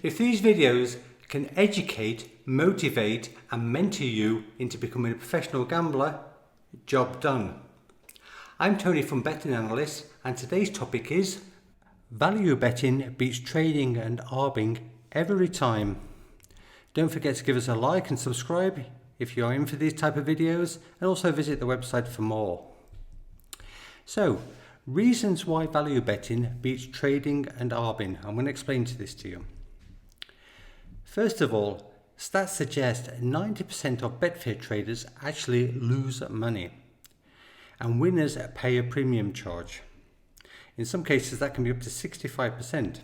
If these videos can educate, motivate and mentor you into becoming a professional gambler, job done. I'm Tony from Betting Analyst, and today's topic is value betting beats trading and ARBING every time. Don't forget to give us a like and subscribe if you are in for these type of videos, and also visit the website for more. So, reasons why value betting beats trading and ARBING. I'm going to explain this to you. First of all, stats suggest 90% of Betfair traders actually lose money, and winners pay a premium charge. In some cases that can be up to 65%.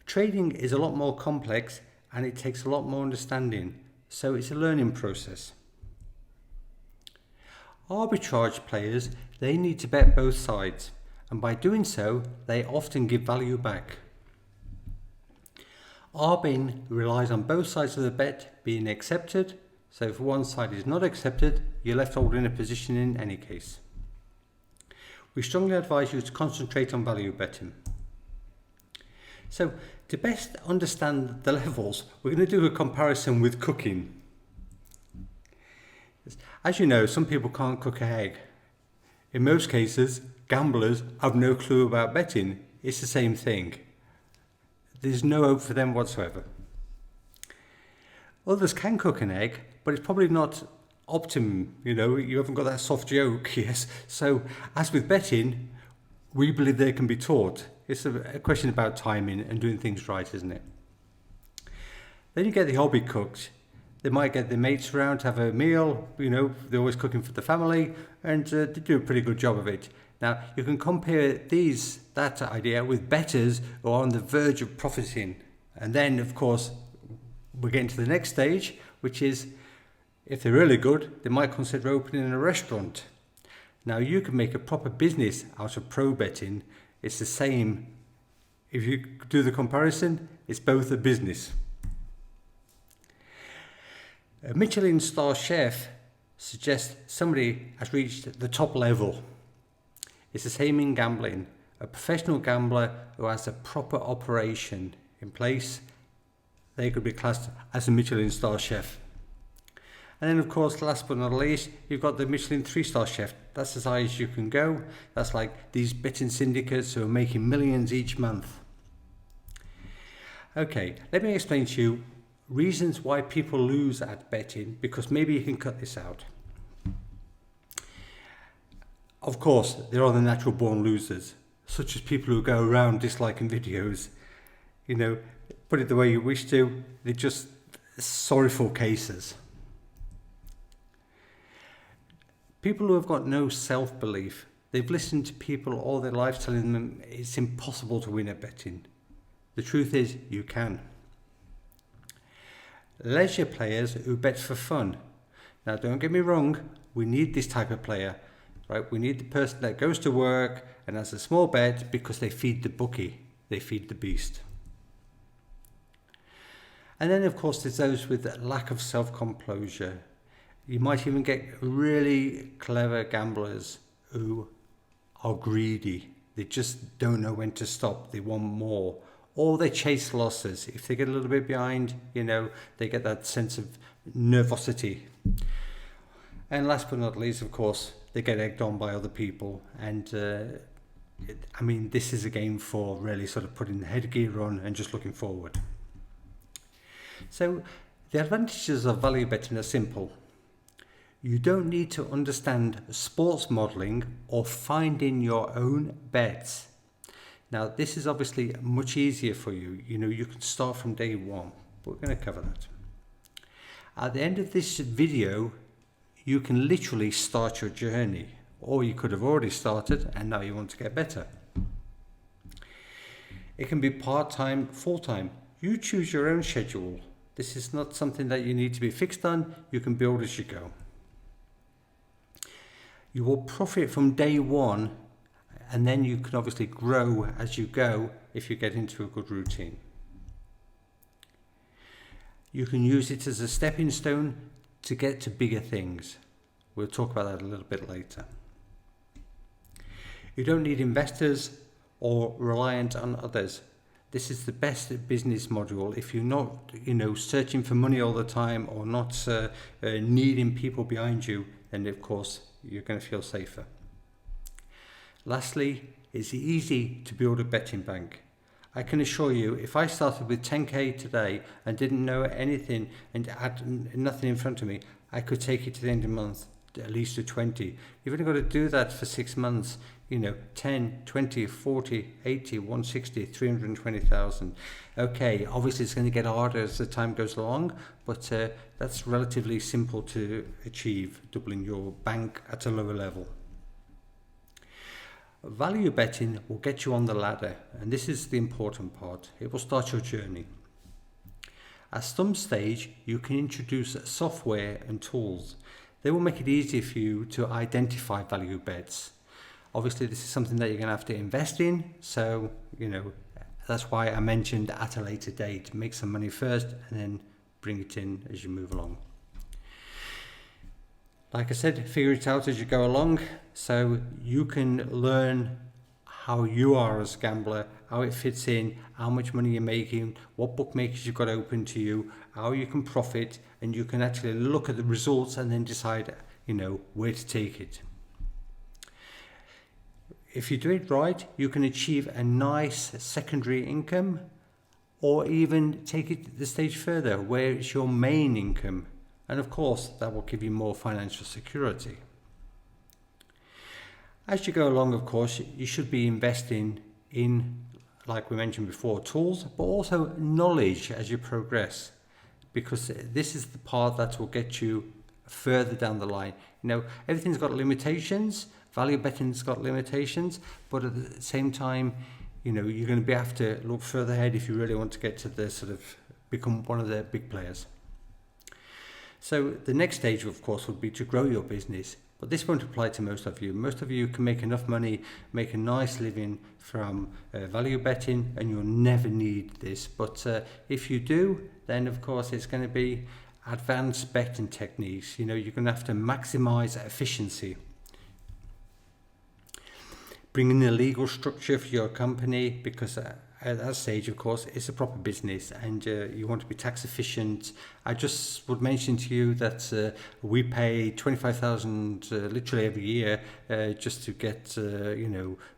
Trading is a lot more complex and it takes a lot more understanding, so it's a learning process. Arbitrage players, they need to bet both sides, and by doing so they often give value back. ARBING relies on both sides of the bet being accepted, so if one side is not accepted, you're left holding a position in any case. We strongly advise you to concentrate on value betting. So, to best understand the levels, we're going to do a comparison with cooking. As you know, some people can't cook an egg. In most cases, gamblers have no clue about betting. It's the same thing. There's no hope for them whatsoever. Others can cook an egg, but it's probably not optimum. You haven't got that soft yolk, yes. So, as with betting, we believe they can be taught. It's a question about timing and doing things right, isn't it? Then you get the hobby cooks. They might get their mates around to have a meal, they're always cooking for the family, and they do a pretty good job of it. Now, you can compare that idea with bettors who are on the verge of profiting. And then, of course, we're getting to the next stage, which is, if they're really good, they might consider opening a restaurant. Now, you can make a proper business out of pro betting. It's the same. If you do the comparison, it's both a business. A Michelin star chef suggests somebody has reached the top level. It's the same in gambling. A professional gambler who has a proper operation in place, they could be classed as a Michelin star chef. And then, of course, last but not least, you've got the Michelin 3-star chef. That's as high as you can go. That's like these betting syndicates who are making millions each month. Okay, let me explain to you reasons why people lose at betting, because maybe you can cut this out. Of course, there are the natural born losers, such as people who go around disliking videos. Put it the way you wish to, they're just sorrowful cases. People who have got no self-belief, they've listened to people all their life telling them it's impossible to win at betting. The truth is, you can. Leisure players who bet for fun. Now, don't get me wrong, we need this type of player. Right, we need the person that goes to work and has a small bet because they feed the bookie, they feed the beast. And then, of course, there's those with a lack of self-composure. You might even get really clever gamblers who are greedy. They just don't know when to stop. They want more. Or they chase losses. If they get a little bit behind, they get that sense of nervosity. And last but not least, of course, they get egged on by other people. And this is a game for really sort of putting the headgear on and just looking forward. So the advantages of value betting are simple. You don't need to understand sports modelling or finding your own bets. Now, this is obviously much easier for you. You can start from day one. But we're going to cover that. At the end of this video, you can literally start your journey, or you could have already started and now you want to get better. It can be part-time, full-time. You choose your own schedule. This is not something that you need to be fixed on. You can build as you go. You will profit from day one, and then you can obviously grow as you go if you get into a good routine. You can use it as a stepping stone to get to bigger things. We'll talk about that a little bit later. You don't need investors or reliant on others. this is the best business module. If you're not, searching for money all the time, or not needing people behind you, then of course you're going to feel safer. Lastly, it's easy to build a betting bank. I can assure you, if I started with 10k today and didn't know anything and had nothing in front of me, I could take it to the end of the month at least to 20. You've only got to do that for 6 months, 10, 20, 40, 80, 160, 320,000. Okay, obviously it's going to get harder as the time goes along, but that's relatively simple to achieve, doubling your bank at a lower level. Value betting will get you on the ladder, and this is the important part. It will start your journey. At some stage, you can introduce software and tools. They will make it easier for you to identify value bets. Obviously, this is something that you're going to have to invest in, so that's why I mentioned at a later date. Make some money first and then bring it in as you move along. Like I said, figure it out as you go along, so you can learn how you are as a gambler, how it fits in, how much money you're making, what bookmakers you've got open to you, how you can profit, and you can actually look at the results and then decide, where to take it. If you do it right, you can achieve a nice secondary income, or even take it the stage further where it's your main income. And of course, that will give you more financial security. As you go along, of course, you should be investing in, like we mentioned before, tools, but also knowledge as you progress, because this is the part that will get you further down the line. Everything's got limitations. Value betting's got limitations, but at the same time, you're going to have to look further ahead if you really want to get to the become one of the big players. So the next stage, of course, would be to grow your business, but this won't apply to most of you. Most of you can make enough money, make a nice living from value betting, and you'll never need this. But if you do, then of course it's going to be advanced betting techniques. You're going to have to maximize efficiency. Bring in a legal structure for your company, because at that stage, of course, it's a proper business and you want to be tax efficient. I just would mention to you that we pay 25,000 literally every year just to get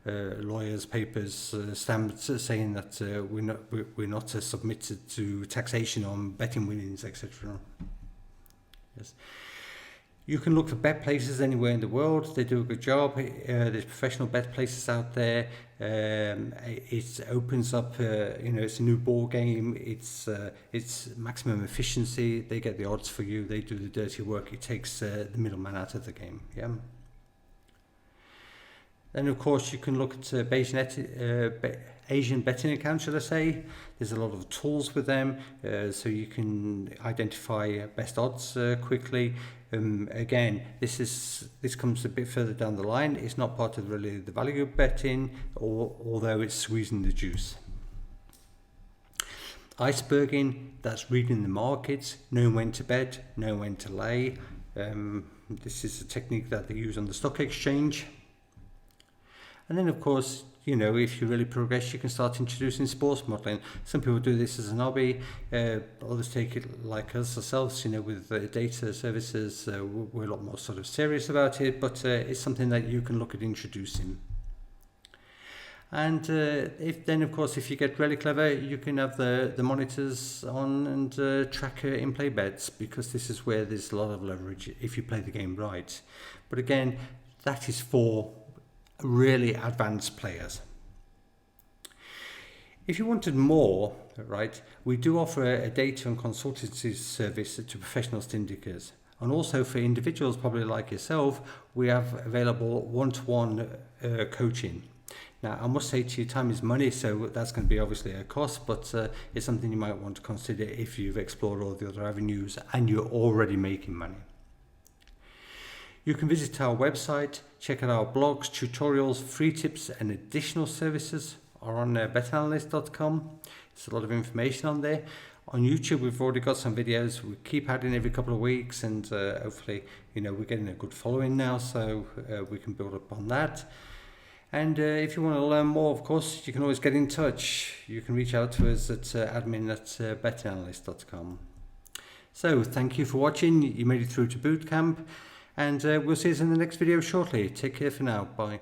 lawyers' papers stamped saying that we're not submitted to taxation on betting winnings, etc. Yes. You can look for bet places anywhere in the world. They do a good job. There's professional bet places out there. It opens up, it's a new ball game. It's maximum efficiency. They get the odds for you. They do the dirty work. It takes the middleman out of the game. Yeah. Then, of course, you can look at Asian betting accounts, should I say. There's a lot of tools with them, so you can identify best odds quickly. Again, this comes a bit further down the line. It's not part of really the value of betting, although it's squeezing the juice. Iceberging, that's reading the markets, knowing when to bet, knowing when to lay. This is a technique that they use on the stock exchange. And then, of course, if you really progress, you can start introducing sports modeling. Some people do this as an hobby. Others take it like us ourselves, with data services. We're a lot more serious about it, but it's something that you can look at introducing. And if you get really clever, you can have the monitors on and track in-play bets, because this is where there's a lot of leverage if you play the game right. But again, that is for really advanced players. If you wanted more, right, we do offer a data and consultancy service to professional syndicates, and also for individuals probably like yourself, we have available one-to-one coaching. Now, I must say to you, time is money, so that's going to be obviously a cost, but it's something you might want to consider if you've explored all the other avenues and you're already making money. You can visit our website, check out our blogs, tutorials, free tips and additional services are on BETTING-ANALYST.com. There's a lot of information on there. On YouTube, we've already got some videos. We keep adding every couple of weeks, and hopefully, we're getting a good following now, so we can build up on that. And if you want to learn more, of course, you can always get in touch. You can reach out to us at admin@bettinganalyst.com. So thank you for watching. You made it through to boot camp, and we'll see you in the next video shortly. Take care for now. Bye.